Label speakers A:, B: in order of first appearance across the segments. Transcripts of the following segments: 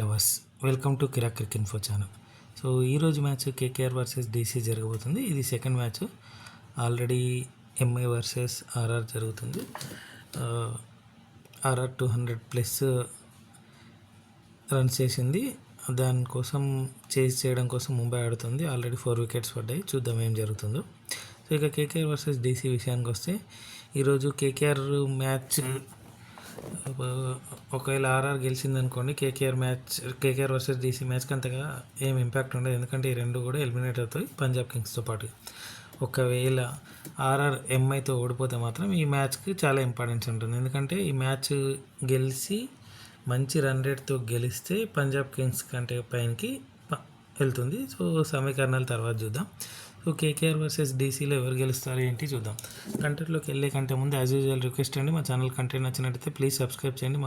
A: Lovers, welcome to Kirak cricket info channel. So ఈరోజు match KKR versus DC జరగబోతుంది. ఇది second match. Already MI versus RR జరుగుతుంది. RR 200+ runs చేసింది. దానికోసం చేయడం కోసం ముంబై ఆడుతుంది. ఆల్రెడీ 4 వికెట్స్ పడ్డాయి. చూద్దాం ఏం జరుగుతుందో. సో ఇక కేకేఆర్ వర్సెస్ డీసీ విషయానికి వస్తే, ఈరోజు కేకేఆర్ మ్యాచ్ ఒకవేళ ఆర్ఆర్ గెలిచిందనుకోండి, కేకేఆర్ వర్సెస్ డీసీ మ్యాచ్కి అంతగా ఏం ఇంపాక్ట్ ఉండదు. ఎందుకంటే ఈ రెండు కూడా ఎలిమినేట్ అవుతాయి పంజాబ్ కింగ్స్తో పాటు. ఒకవేళ ఆర్ఆర్ ఎంఐతో ఓడిపోతే మాత్రం ఈ మ్యాచ్కి చాలా ఇంపార్టెన్స్ ఉంటుంది. ఎందుకంటే ఈ మ్యాచ్ గెలిచి మంచి రన్ రేట్తో గెలిస్తే పంజాబ్ కింగ్స్ కంటే పైనకి వెళ్తుంది. సో సమీకరణాల తర్వాత చూద్దాం. సో కేకేఆర్ వర్సెస్ డీసీలో ఎవరు గెలుస్తారు ఏంటి చూద్దాం. కంటెంట్లోకి వెళ్ళే కంటే ముందు యాజ్ యూజువల్ రిక్వెస్ట్ అండి, మా ఛానల్ కంటెంట్ నచ్చినట్టయితే ప్లీజ్ సబ్స్క్రైబ్ చేయండి.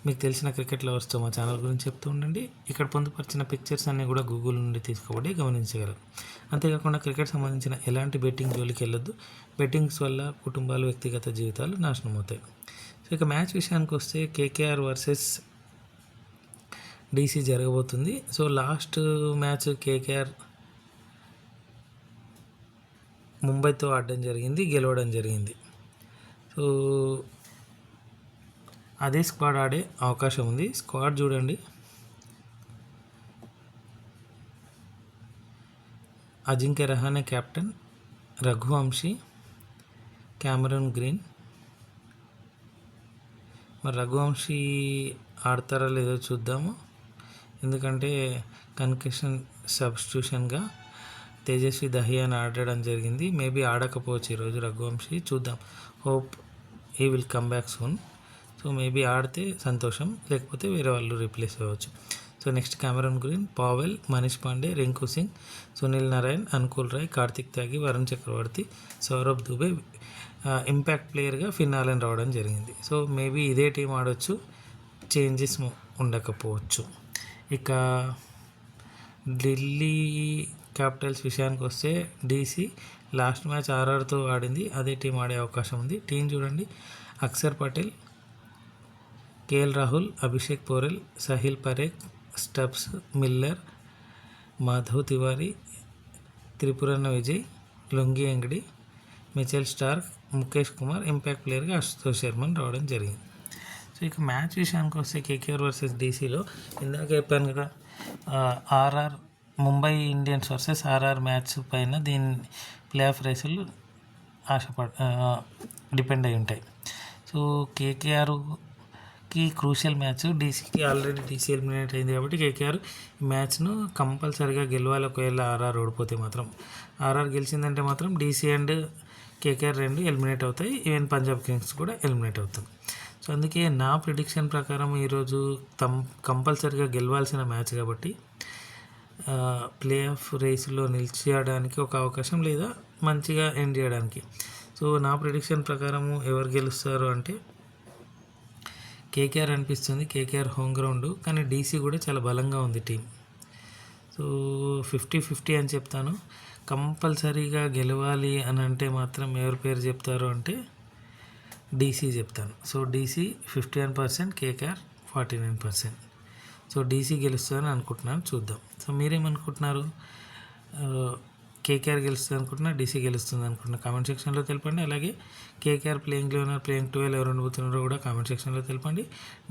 A: మీకు తెలిసిన క్రికెట్ లవర్స్తో మా ఛానల్ గురించి చెప్తూ ఉండండి. ఇక్కడ పొందుపరిచిన పిక్చర్స్ అన్నీ కూడా గూగుల్ నుండి తీసుకోబడి గమనించగలరు. అంతేకాకుండా క్రికెట్ సంబంధించిన ఎలాంటి బెట్టింగ్ జోలికి వెళ్ళొద్దు. బెట్టింగ్స్ వల్ల కుటుంబాలు, వ్యక్తిగత జీవితాలు నాశనం అవుతాయి. సో ఇక మ్యాచ్ విషయానికి వస్తే కేకేఆర్ వర్సెస్ డీసీ జరగబోతుంది. సో లాస్ట్ మ్యాచ్ కేకేఆర్ ముంబైతో ఆడడం జరిగింది, గెలవడం జరిగింది. సో అదే స్క్వాడ్ ఆడే అవకాశం ఉంది. స్క్వాడ్ చూడండి. Ajinkya Rahane captain, Raghuvanshi, Cameron Green. మరి రఘువంశీ ఆడతారా లేదో చూద్దాము. ఎందుకంటే కన్కషన్ సబ్స్టిట్యూషన్గా తేజస్వి దహియాని ఆడడం జరిగింది. మేబీ ఆడకపోవచ్చు ఈరోజు రఘువంశీ. చూద్దాం. Hope he will come back soon. So maybe ఆడితే సంతోషం, లేకపోతే వేరే వాళ్ళు రీప్లేస్ అవ్వచ్చు. So next Cameron Green, Powell, Manish Pandey, Rinku Singh, Sunil Narine, Anukul Roy, Kartik Tyagi, Varun Chakravarthy, Saurabh Dubey impact ప్లేయర్గా ఫిన్నాలని రావడం జరిగింది. సో మేబీ ఇదే టీం ఆడవచ్చు, చేంజెస్ ఉండకపోవచ్చు. ఇక ఢిల్లీ క్యాపిటల్స్ విషయానికి వస్తే, డీసీ లాస్ట్ మ్యాచ్ ఆర్ఆర్తో ఆడింది. అదే టీం ఆడే అవకాశం ఉంది. టీం చూడండి. Axar Patel, KL Rahul, Abhishek Porel, Sahil Parekh, Stubbs, Miller, Madhav Tiwari, Tripurana Vijay, Lungi Ngidi, Mitchell Starc, Mukesh Kumar, impact ప్లేయర్గా అశుతోష్ శర్మన్ రావడం జరిగింది. సో ఇక మ్యాచ్ విషయానికి వస్తే కేకేఆర్ వర్సెస్ డీసీలో ఇందాక చెప్పాను కదా, RR Mumbai Indians versus RR match పైన దీని ప్లే ఆఫ్ రేసులు డిపెండ్ అయి ఉంటాయి. సో కేకేఆర్కి క్రూషియల్ మ్యాచ్, డీసీకి ఆల్రెడీ డీసీ ఎలిమినేట్ అయింది కాబట్టి కేకేఆర్ ఈ మ్యాచ్ను కంపల్సరీగా గెలవాలి. ఒకవేళ ఆర్ఆర్ ఓడిపోతే మాత్రం, ఆర్ఆర్ గెలిచిందంటే మాత్రం డీసీ అండ్ కేకేఆర్ రెండు ఎలిమినేట్ అవుతాయి. ఈవెన్ పంజాబ్ కింగ్స్ కూడా ఎలిమినేట్ అవుతుంది. సో అందుకే నా ప్రిడిక్షన్ ప్రకారం ఈరోజు కంపల్సరీగా గెలవాల్సిన మ్యాచ్ కాబట్టి ప్లే ఆఫ్ రేసులో నిలిచేయడానికి ఒక అవకాశం, లేదా మంచిగా ఎండ్ చేయడానికి. సో నా ప్రిడిక్షన్ ప్రకారము ఎవరు గెలుస్తారు అంటే కేకేఆర్ అనిపిస్తుంది. కేకేఆర్ హోమ్ గ్రౌండ్, కానీ డీసీ కూడా చాలా బలంగా ఉంది టీం. సో 50-50 అని చెప్తాను. కంపల్సరీగా గెలవాలి అని అంటే మాత్రం ఎవరి పేరు చెప్తారు అంటే డీసీ చెప్తాను. So DC 51%, KKR 49%. So DC గెలుస్తుందని అనుకుంటున్నాను. చూద్దాం. సో మీరేమనుకుంటున్నారు? కేకేఆర్ గెలుస్తుంది అనుకుంటున్నా, డీసీ గెలుస్తుంది అనుకుంటున్నా? కామెంట్ సెక్షన్లో తెలపండి. అలాగే కేకేఆర్ ప్లేయింగ్ 11, ప్లేయింగ్ 12 ఎవరు ఉండబోతున్నారో కూడా కామెంట్ సెక్షన్లో తెలపండి.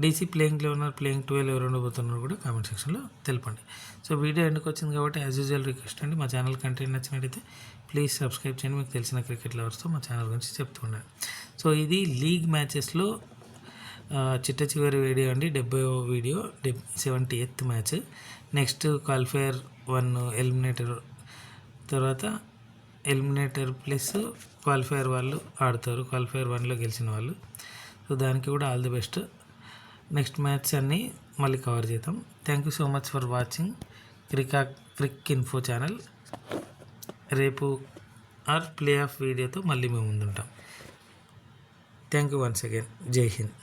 A: డీసీ ప్లేయింగ్ 11, ప్లేయింగ్ 12 ఎవరు ఉండబోతున్నారో కూడా కామెంట్ సెక్షన్లో తెలపండి. సో వీడియో ఎందుకు వచ్చింది కాబట్టి యాజ్ యూజువల్ రిక్వెస్ట్ అండి, మా ఛానల్ కంటెంట్ నచ్చినట్టయితే ప్లీజ్ సబ్స్క్రైబ్ చేయండి. మీకు తెలిసిన క్రికెట్ లవర్స్తో మా ఛానల్ గురించి చెప్తూ ఉండండి. సో ఇది లీగ్ మ్యాచెస్లో చిట్ట చివరి వీడియో అండి, 70వ video, 70th match. Next qualifier 1 eliminator, తర్వాత ఎలిమినేటర్ ప్లస్ క్వాలిఫైయర్ వాళ్ళు ఆడతారు, క్వాలిఫైయర్ 1లో గెలిచిన వాళ్ళు. సో దానికి కూడా all the best. Next match అన్నీ మళ్ళీ కవర్ చేద్దాం. Thank you so much for watching cric info channel. రేపు ప్లే ఆఫ్ వీడియోతో మళ్ళీ మేము ముందుంటాం. Thank you once again. జై హింద్.